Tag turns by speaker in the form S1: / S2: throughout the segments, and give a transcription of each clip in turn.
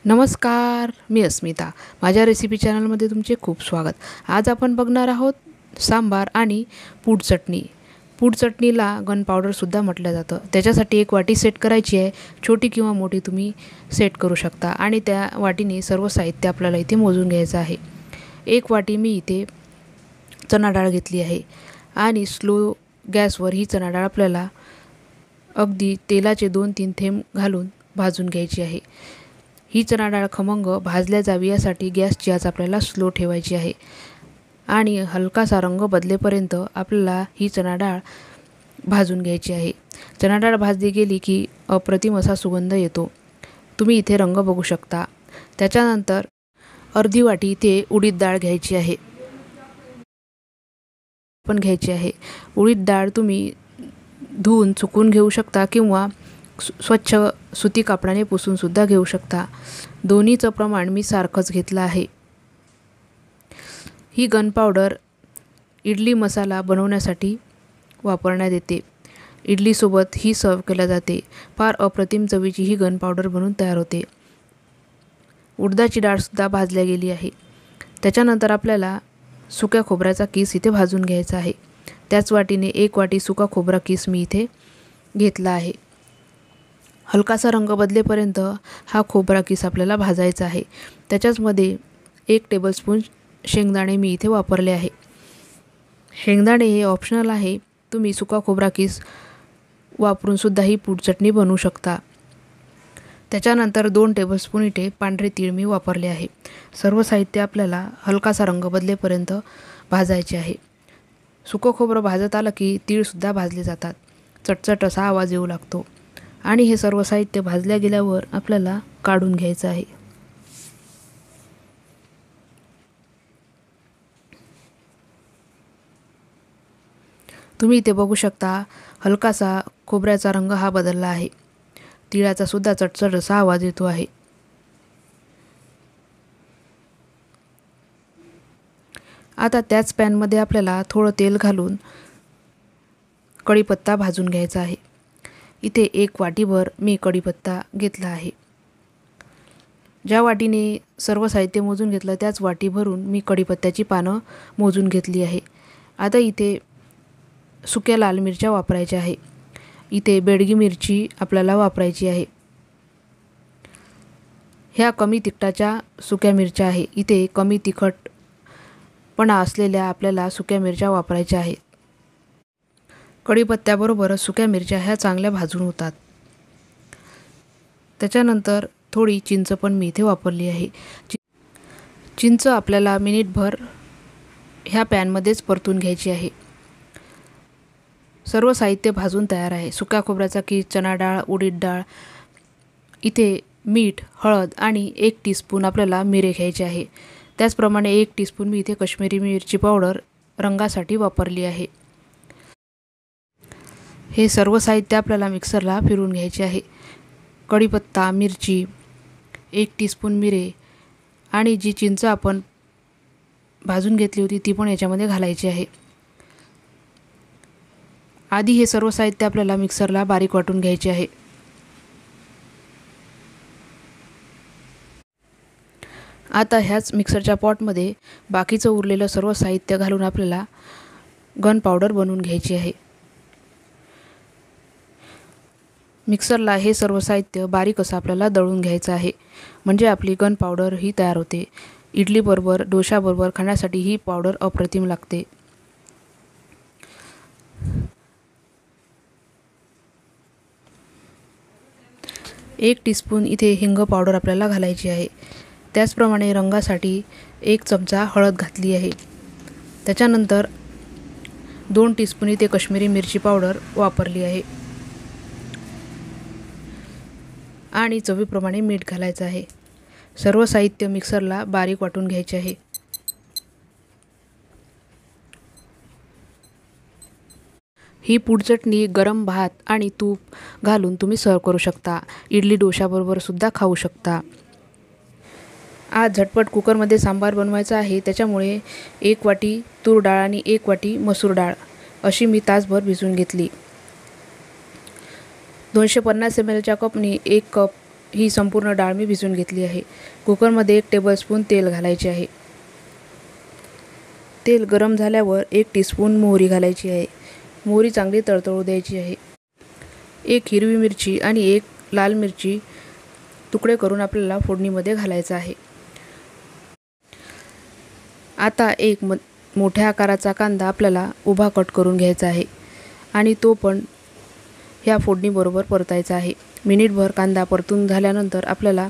S1: नमस्कार, मी अस्मिता. माझ्या रेसिपी चॅनलमध्ये तुमचे खूप स्वागत. आज आपण बघणार आहोत सांबार आणि पूड चटणी. पूड चटणीला गन पावडरसुद्धा म्हटलं जातं. त्याच्यासाठी एक वाटी सेट करायची आहे. छोटी किंवा मोठी तुम्ही सेट करू शकता आणि त्या वाटीने सर्व साहित्य आपल्याला इथे मोजून घ्यायचं आहे. एक वाटी मी इथे चणा डाळ घेतली आहे आणि स्लो गॅसवर ही चणा डाळ आपल्याला अगदी तेलाचे 2-3 थेंब घालून भाजून घ्यायची आहे. ही चणा डाळ खमंग भाजल्या जावी यासाठी गॅसची आच आपल्याला स्लो ठेवायची आहे आणि हलकासा रंग बदलेपर्यंत आपल्याला ही चणा डाळ भाजून घ्यायची आहे. चणा डाळ भाजली गेली की अप्रतिम असा सुगंध येतो. तुम्ही इथे रंग बघू शकता. त्याच्यानंतर अर्धी वाटी इथे उडीद डाळ घ्यायची आहे. उडीद डाळ तुम्ही धुवून सुकून घेऊ शकता किंवा स्वच्छ सुती कापडाने पुसूनसुद्धा घेऊ शकता. दोन्हीचं प्रमाण मी सारखंच घेतलं आहे. ही गन पावडर इडली मसाला बनवण्यासाठी वापरण्यात येते. इडलीसोबत ही सर्व केल्या जाते. फार अप्रतिम चवीची ही गन पावडर बनून तयार होते. उडदाची डाळसुद्धा भाजल्या गेली आहे. त्याच्यानंतर आपल्याला सुक्या खोबऱ्याचा किस इथे भाजून घ्यायचा आहे. त्याच वाटीने एक वाटी सुका खोबरा किस मी इथे घेतला आहे. हलकासा रंग बदलेपर्यंत हा खोबरा किस आपल्याला भाजायचा आहे. त्याच्याचमध्ये 1 टेबलस्पून शेंगदाणे मी इथे वापरले आहे. शेंगदाणे हे ऑप्शनल आहे. तुम्ही सुका खोबरा किस वापरूनसुद्धा ही पूड चटणी बनवू शकता. त्याच्यानंतर 2 टेबलस्पून इथे पांढरे तीळ मी वापरले आहे. सर्व साहित्य आपल्याला हलकासा रंग बदलेपर्यंत भाजायचे आहे. सुकं खोबरं भाजत आलं की तीळसुद्धा भाजले जातात. चटचट असा आवाज येऊ लागतो आणि हे सर्व साहित्य भाजल्या गेल्यावर आपल्याला काढून घ्यायचं आहे. तुम्ही इथे बघू शकता हलकासा खोबऱ्याचा रंग हा बदलला आहे. तिळाचा सुद्धा चटचट असा आवाज येतो आहे. आता त्याच पॅनमध्ये आपल्याला थोडं तेल घालून कढीपत्ता भाजून घ्यायचा आहे. इथे 1 वाटीभर मी कढीपत्ता घेतला आहे. ज्या वाटीने सर्व साहित्य मोजून घेतलं त्याच वाटी भरून मी कढीपत्त्याची पानं मोजून घेतली आहे. आता इथे सुक्या लाल मिरच्या वापरायच्या आहे. इथे बेडगी मिरची आपल्याला वापरायची आहे. ह्या कमी तिखटाच्या सुक्या मिरच्या आहे. इथे कमी तिखटपणा असलेल्या आपल्याला सुक्या मिरच्या वापरायच्या आहेत. कढीपत्त्याबरोबर सुक्या मिरच्या ह्या चांगल्या भाजून होतात. त्याच्यानंतर थोडी चिंच पण मी इथे वापरली आहे. चिंच आपल्याला मिनिटभर ह्या पॅनमध्येच परतून घ्यायची आहे. सर्व साहित्य भाजून तयार आहे. सुक्या खोबऱ्याचा किस, चणा डाळ, उडीद डाळ, इथे मीठ, हळद आणि 1 टीस्पून आपल्याला मिरे घ्यायचे आहे. त्याचप्रमाणे 1 टीस्पून मी इथे काश्मीरी मिरची पावडर रंगासाठी वापरली आहे. हे सर्व साहित्य आपल्याला मिक्सरला फिरवून घ्यायचे आहे. कढीपत्ता, मिरची, 1 टीस्पून मिरे आणि जी चिंच आपण भाजून घेतली होती ती पण याच्यामध्ये घालायची आहे. आधी हे सर्व साहित्य आपल्याला मिक्सरला बारीक वाटून घ्यायचे आहे. आता ह्याच मिक्सरच्या पॉटमध्ये बाकीचं उरलेलं सर्व साहित्य घालून आपल्याला गन पावडर बनवून घ्यायची आहे. मिक्सरला हे सर्व साहित्य बारीक असं आपल्याला दळून घ्यायचं आहे. म्हणजे आपली गन पावडर ही तयार होते. इडलीबरोबर, डोशाबरोबर खाण्यासाठी ही पावडर अप्रतिम लागते. एक टीस्पून इथे हिंग पावडर आपल्याला घालायची आहे. त्याचप्रमाणे रंगासाठी 1 चमचा हळद घातली आहे. त्याच्यानंतर 2 टीस्पून इथे काश्मीरी मिरची पावडर वापरली आहे आणि चवीप्रमाणे मीठ घालायचं आहे. सर्व साहित्य मिक्सरला बारीक वाटून घ्यायचे आहे. ही पूड चटणी गरम भात आणि तूप घालून तुम्ही सर्व करू शकता. इडली डोशाबरोबर सुद्धा खाऊ शकता. आज झटपट कुकरमध्ये सांबार बनवायचा आहे. त्याच्यामुळे 1 वाटी तूर डाळ आणि 1 वाटी मसूर डाळ अशी मी तासभर भिजवून घेतली. 250 mlच्या कपनी 1 कप ही संपूर्ण डाळ मी भिजवून घेतली आहे। कुकरमध्ये 1 टेबलस्पून तेल घालायचे आहे। तेल गरम झाल्यावर 1 टीस्पून मोहरी घालायची आहे। मोहरी चांगली तळतळू द्यायची आहे। 1 हिरवी मिरची आणि 1 लाल मिरची तुकडे करून आपल्याला फोडणीमध्ये घालायचा आहे। आता एक मोठ्या आकाराचा कांदा आपल्याला उभा कट करून घ्यायचा आहे आणि तो पण ह्या फोडणीबरोबर परतायचा आहे। मिनिटभर कांदा परतून झाल्यानंतर आपल्याला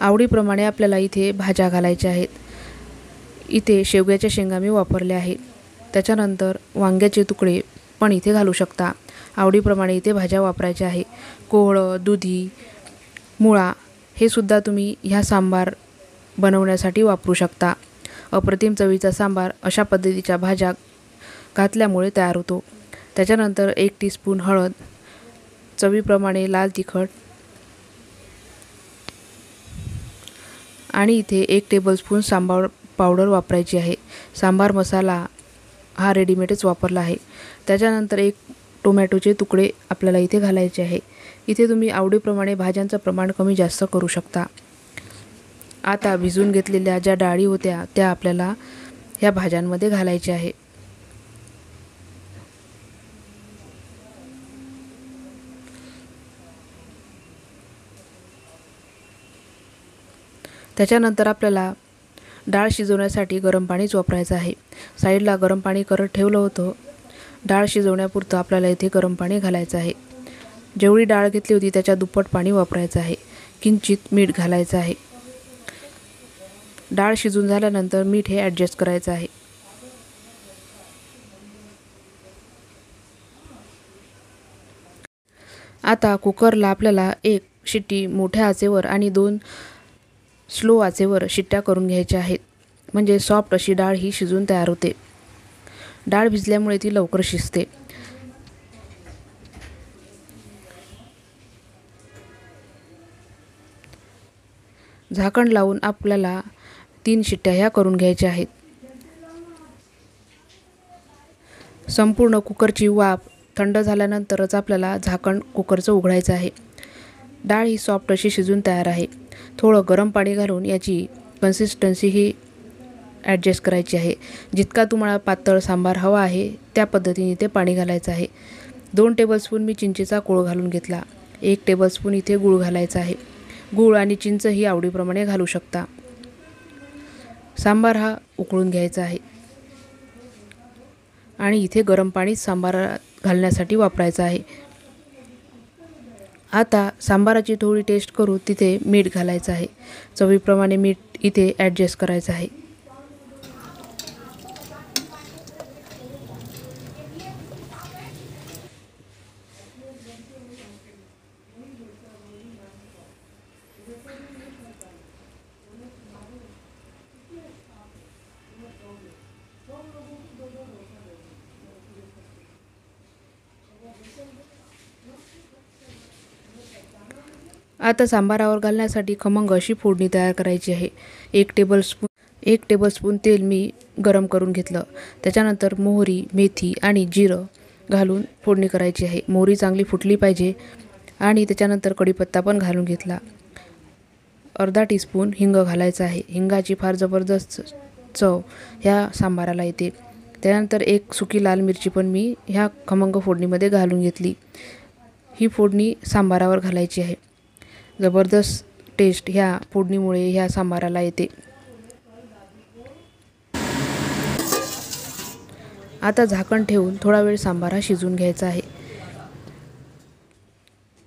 S1: आवडीप्रमाणे आपल्याला इथे भाज्या घालायच्या आहेत। इथे शेवग्याच्या शेंगा मी वापरल्या आहे। त्याच्यानंतर वांग्याचे तुकडे पण इथे घालू शकता। आवडीप्रमाणे इथे भाज्या वापरायच्या आहे। कोहळं, दुधी, मुळा हे सुद्धा तुम्ही ह्या सांबार बनवण्यासाठी वापरू शकता। अप्रतिम चवीचा सांबार अशा पद्धतीच्या भाज्या घातल्यामुळे तयार होतो। त्याच्यानंतर 1 टीस्पून हळद, चवीप्रमाणे लाल तिखट आणि इथे 1 टेबलस्पून सांबार पावडर वापरायची आहे। सांबार मसाला हा रेडीमेडच वापरला आहे। त्याच्यानंतर 1 टोमॅटोचे तुकडे आपल्याला इथे घालायचे आहे। इथे तुम्ही आवडीप्रमाणे भाज्यांचं प्रमाण कमी जास्त करू शकता। आता भिजवून घेतलेल्या ज्या डाळी होत्या त्या आपल्याला ह्या भाज्यांमध्ये घालायच्या आहे। त्याच्यानंतर आपल्याला डाळ शिजवण्यासाठी गरम पाणीच वापरायचं आहे। साईडला गरम पाणी करत ठेवलं होतं। डाळ शिजवण्यापुरतं आपल्याला इथे गरम पाणी घालायचं आहे। जेवढी डाळ घेतली होती त्याच्या दुप्पट पाणी वापरायचं आहे। किंचित मीठ घालायचं आहे। डाळ शिजून झाल्यानंतर मीठ हे ॲडजस्ट करायचं आहे। आता कुकरला आपल्याला 1 शिट्टी मोठ्या आचेवर आणि 2 स्लो आचेवर शिट्ट्या करून घ्यायच्या आहेत, म्हणजे सॉफ्ट अशी डाळ ही शिजून तयार होते। डाळ भिजल्यामुळे ती लवकर शिजते। झाकण लावून आपल्याला 3 शिट्ट्या ह्या करून घ्यायच्या आहेत। संपूर्ण कुकरची वाफ थंड झाल्यानंतरच आपल्याला झाकण कुकरचं उघडायचं आहे। डाळ ही सॉफ्ट अशी शिजून तयार आहे। थोडं गरम पाणी घालून याची कन्सिस्टन्सी ही ॲडजस्ट करायची आहे। जितका तुम्हाला पातळ सांबार हवा आहे त्या पद्धतीने ते पाणी घालायचं आहे। 2 टेबलस्पून मी चिंचेचा कोळ घालून घेतला। 1 टेबलस्पून इथे गूळ घालायचा आहे। गूळ आणि चिंच ही आवडीप्रमाणे घालू शकता। सांबार हा उकळून घ्यायचा आहे आणि इथे गरम पाणी सांबार घालण्यासाठी वापरायचं आहे। आता सांबाराची थोडी टेस्ट करू तिथे मीठ घालायचं आहे। चवीप्रमाणे मीठ इथे ॲडजस्ट करायचं आहे। आता सांबारावर घालण्यासाठी खमंग अशी फोडणी तयार करायची आहे। 1 टेबलस्पून तेल मी गरम करून घेतलं। त्याच्यानंतर मोहरी, मेथी आणि जिरं घालून फोडणी करायची आहे। मोहरी चांगली फुटली पाहिजे आणि त्याच्यानंतर कढीपत्ता पण घालून घेतला। अर्धा टीस्पून हिंग घालायचा आहे। हिंगाची फार जबरदस्त चव ह्या सांबाराला येते। त्यानंतर 1 सुकी लाल मिरची पण मी ह्या खमंग फोडणीमध्ये घालून घेतली। ही फोडणी सांबारावर घालायची आहे। जबरदस्त टेस्ट ह्या फोडणीमुळे ह्या सांबाराला येते। आता झाकण ठेवून थोडा वेळ सांबार शिजवून घ्यायचा आहे।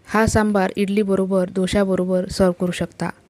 S1: हा सांबार इडली बरोबर, डोश्याबरोबर सर्व करू शकता।